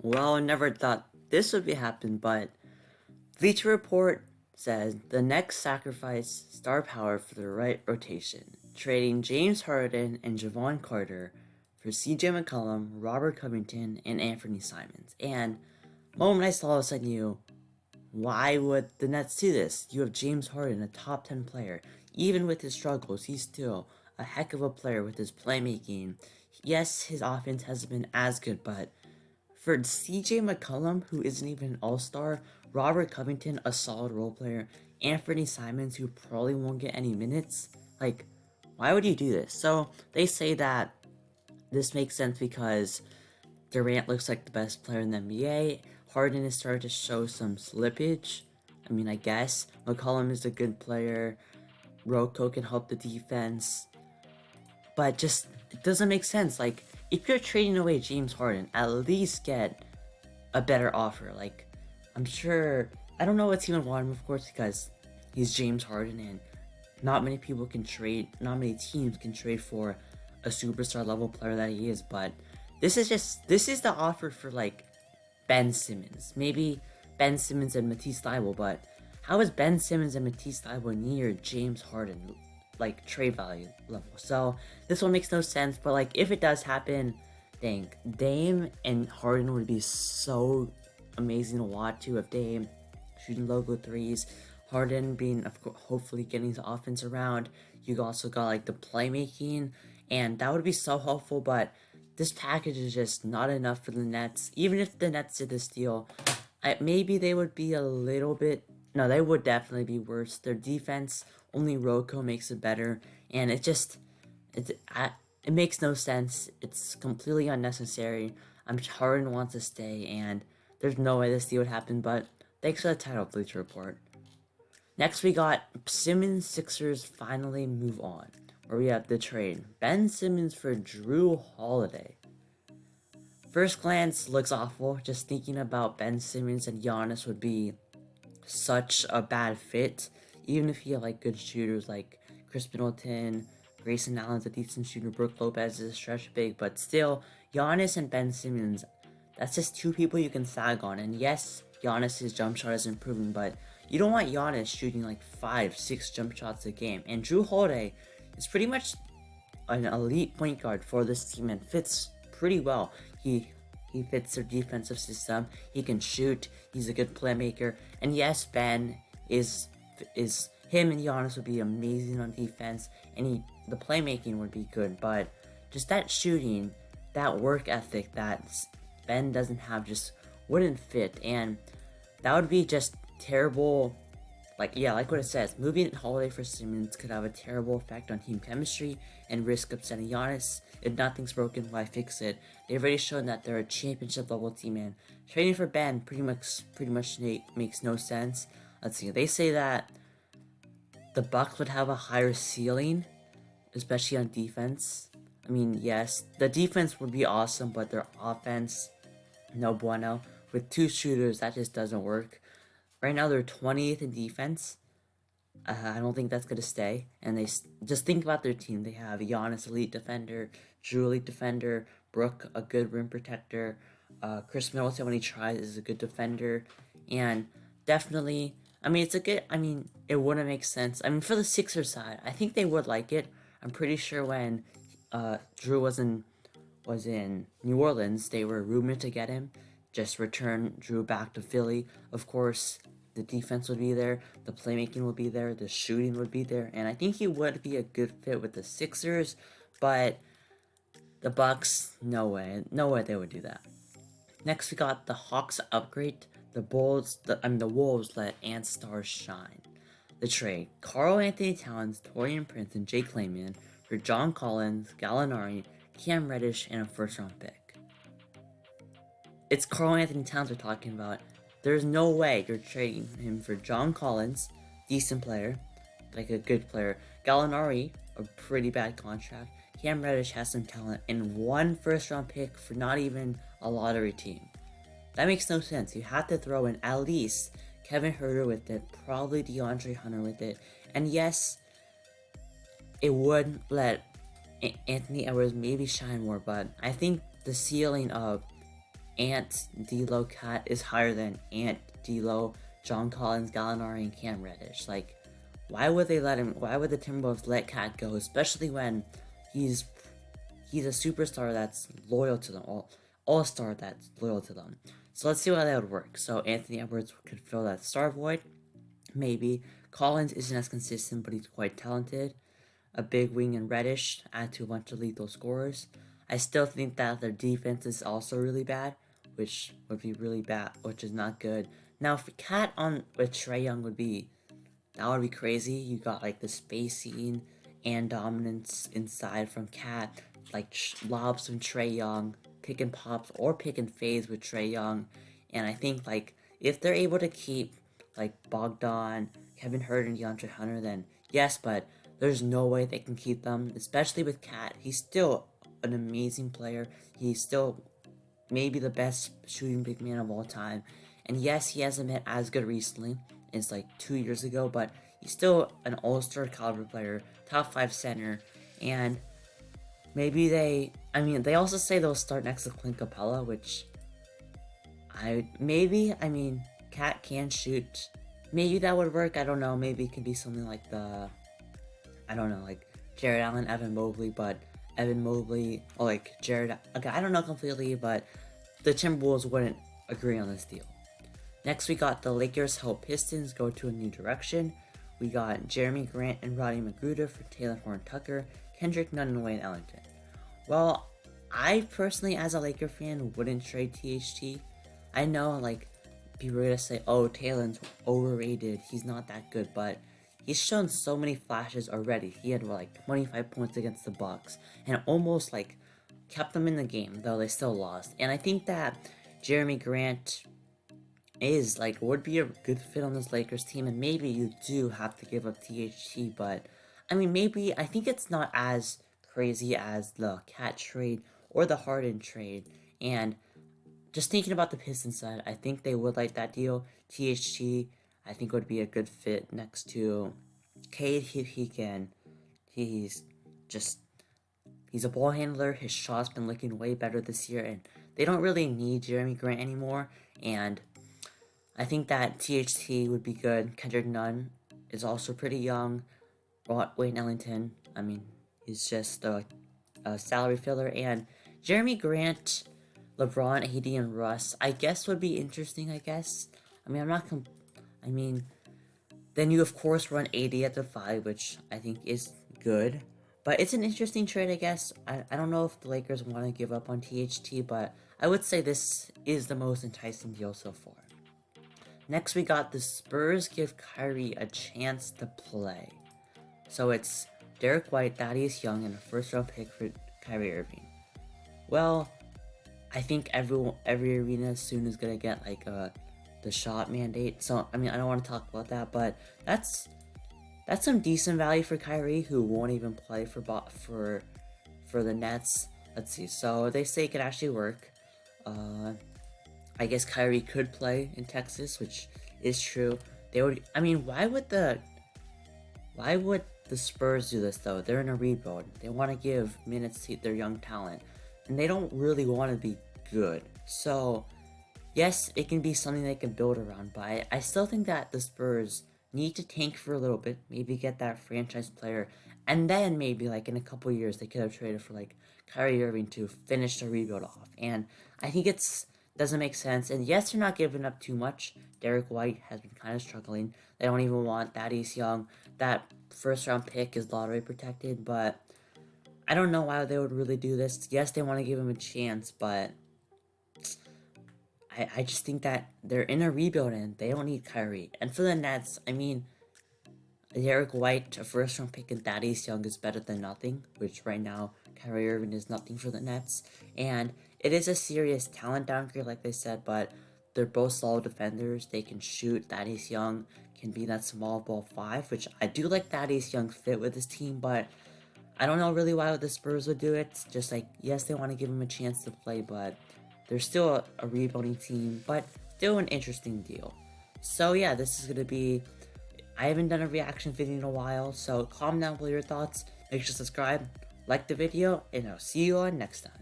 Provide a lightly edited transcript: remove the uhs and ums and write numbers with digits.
Well, I never thought this would be happen, but Bleacher Report says the next sacrifice star power for the right rotation, trading James Harden and Javon Carter for CJ McCollum, Robert Covington, and Anthony Simmons. And the moment I saw this, I knew, why would the Nets do this? You have James Harden, a top 10 player. Even with his struggles, he's still a heck of a player with his playmaking. Yes, his offense hasn't been as good, but for CJ McCollum, who isn't even an all-star, Robert Covington, a solid role player, Anthony Simmons, who probably won't get any minutes, like, why would you do this? So, they say that this makes sense because Durant looks like the best player in the NBA. Harden is starting to show some slippage. I mean, I guess. McCollum is a good player. Rocco can help the defense. But just, it doesn't make sense. Like, if you're trading away James Harden, at least get a better offer. Like, I'm sure, I don't know what team would want him, of course, because he's James Harden and not many people can trade, not many teams can trade for a superstar level player that he is. But this is the offer for, like, Ben Simmons. Maybe Ben Simmons and Matisse Thybulle, but how is Ben Simmons and Matisse Thybulle near James Harden, like, trade value level? So this one makes no sense, but, like, if it does happen, dang, Dame and Harden would be so amazing to watch too. If Dame shooting logo threes, Harden being, of course, hopefully getting his offense around. You also got, like, the playmaking, and that would be so helpful. But this package is just not enough for the Nets. Even if the Nets did this deal, maybe they would be a little bit. No, they would definitely be worse. Their defense, only Rocco makes it better, and it makes no sense. It's completely unnecessary. I'm sure Harden wants to stay, and there's no way this deal would happen. But thanks for the title, Bleacher Report. Next, we got Simmons Sixers finally move on, where we have the trade Ben Simmons for Drew Holiday. First glance looks awful. Just thinking about Ben Simmons and Giannis would be such a bad fit. Even if you have, like, good shooters like Chris Middleton, Grayson Allen's a decent shooter, Brook Lopez is a stretch big, but still, Giannis and Ben Simmons, that's just two people you can sag on. And yes, Giannis' jump shot is improving, but you don't want Giannis shooting like 5-6 jump shots a game. And Drew Holiday is pretty much an elite point guard for this team and fits pretty well. He fits their defensive system. He can shoot. He's a good playmaker. And yes, Ben is him and Giannis would be amazing on defense, and the playmaking would be good. But just that shooting, that work ethic that Ben doesn't have, just wouldn't fit, and that would be just terrible. Like what it says, moving Holiday for Simmons could have a terrible effect on team chemistry and risk upsetting Giannis. If nothing's broken, why fix it? They've already shown that they're a championship level team, and trading for Ben pretty much makes no sense. Let's see, they say that the Bucks would have a higher ceiling, especially on defense. I mean, yes, the defense would be awesome, but their offense, no bueno. With two shooters, that just doesn't work. Right now, they're 20th in defense. I don't think that's going to stay. And they just think about their team. They have Giannis, elite defender, Drew, elite defender, Brook, a good rim protector, Chris Middleton, when he tries, is a good defender. And definitely, I mean, it wouldn't make sense. I mean, for the Sixers side, I think they would like it. I'm pretty sure when Drew was in New Orleans, they were rumored to get him. Just return Drew back to Philly. Of course, the defense would be there, the playmaking would be there, the shooting would be there, and I think he would be a good fit with the Sixers, but the Bucks, no way they would do that. Next, we got the Hawks upgrade. The Wolves let Ant Stars shine. The trade: Karl Anthony Towns, Torian Prince, and Jake Layman for John Collins, Gallinari, Cam Reddish, and a first-round pick. It's Karl Anthony Towns we're talking about. There's no way you're trading him for John Collins, decent player, like a good player. Gallinari, a pretty bad contract. Cam Reddish has some talent, and one first-round pick for not even a lottery team. That makes no sense. You have to throw in at least Kevin Huerter with it, probably DeAndre Hunter with it, and yes, it would let Anthony Edwards maybe shine more, but I think the ceiling of Ant, D'Lo, Cat is higher than Ant, D'Lo, John Collins, Gallinari, and Cam Reddish. Like, why would they let him? Why would the Timberwolves let Cat go, especially when he's a superstar that's loyal to them, all-star that's loyal to them. So let's see how that would work. So Anthony Edwards could fill that star void, maybe. Collins isn't as consistent, but he's quite talented. A big wing and Reddish add to a bunch of lethal scorers. I still think that their defense is also really bad, which would be really bad, which is not good. Now, if Cat on with Trae Young would be crazy. You got like the spacing and dominance inside from Cat, like lobs from Trae Young, pick and pops or pick and fades with Trae Young, and I think like if they're able to keep like Bogdan, Kevin Hurt, and DeAndre Hunter, then yes, but there's no way they can keep them, especially with Cat. He's still an amazing player. He's still maybe the best shooting big man of all time. And yes, he hasn't been as good recently. It's like 2 years ago, but he's still an all-star caliber player, top 5 center. And maybe they also say they'll start next to Clint Capella, which Cat can shoot. Maybe that would work. I don't know. Maybe it could be something like like Jared Allen, Evan Mobley, but Evan Mobley, or like Jared. Okay, I don't know completely, but the Timberwolves wouldn't agree on this deal. Next, we got the Lakers help Pistons go to a new direction. We got Jerami Grant and Rodney McGruder for Taylor Horn-Tucker, Kendrick Nunn, and Wayne Ellington. Well, I personally, as a Laker fan, wouldn't trade THT. I know, like, people are gonna say, oh, Taylor's overrated, he's not that good, but he's shown so many flashes already. He had, 25 points against the Bucks, and almost, kept them in the game, though they still lost. And I think that Jerami Grant would be a good fit on this Lakers team, and maybe you do have to give up THT, but, I think it's not as crazy as the Cat trade or the Harden trade, and just thinking about the Pistons side, I think they would like that deal. THT, I think would be a good fit next to Cade. He's a ball handler. His shot's been looking way better this year, and they don't really need Jerami Grant anymore, and I think that THT would be good. Kendrick Nunn is also pretty young. Wayne Ellington, he's just a salary filler, and Jerami Grant, LeBron, AD, and Russ, I guess would be interesting, then you of course run AD at the 5, which I think is good. But it's an interesting trade, I guess. I don't know if the Lakers want to give up on THT, but I would say this is the most enticing deal so far. Next, we got the Spurs give Kyrie a chance to play. So it's Derek White, Thaddeus Young, and a first-round pick for Kyrie Irving. Well, I think every arena soon is gonna get the shot mandate. So I don't want to talk about that, but that's some decent value for Kyrie, who won't even play for the Nets. Let's see. So they say it could actually work. I guess Kyrie could play in Texas, which is true. They would. Why would the Spurs do this though? They're in a rebuild. They want to give minutes to their young talent, and they don't really want to be good. So yes, it can be something they can build around, but I still think that the Spurs need to tank for a little bit, maybe get that franchise player, and then maybe in a couple years they could have traded for Kyrie Irving to finish the rebuild off. And I think doesn't make sense. And yes, they're not giving up too much. Derek White has been kind of struggling. They don't even want Thaddeus Young. That first round pick is lottery protected, but I don't know why they would really do this. Yes, they want to give him a chance, but I just think that they're in a rebuild and they don't need Kyrie. And for the Nets, Derek White, a first round pick, and Thaddeus Young is better than nothing, which right now Kyrie Irving is nothing for the Nets. And it is a serious talent downgrade, like they said, but they're both solid defenders. They can shoot. Thaddeus Young can be that small ball 5, which I do like Thaddeus Young's fit with this team, but I don't know really why the Spurs would do it. Just yes, they want to give him a chance to play, but they're still a rebuilding team, but still an interesting deal. So yeah, this is going to be... I haven't done a reaction video in a while, so comment down below your thoughts. Make sure to subscribe, like the video, and I'll see you on next time.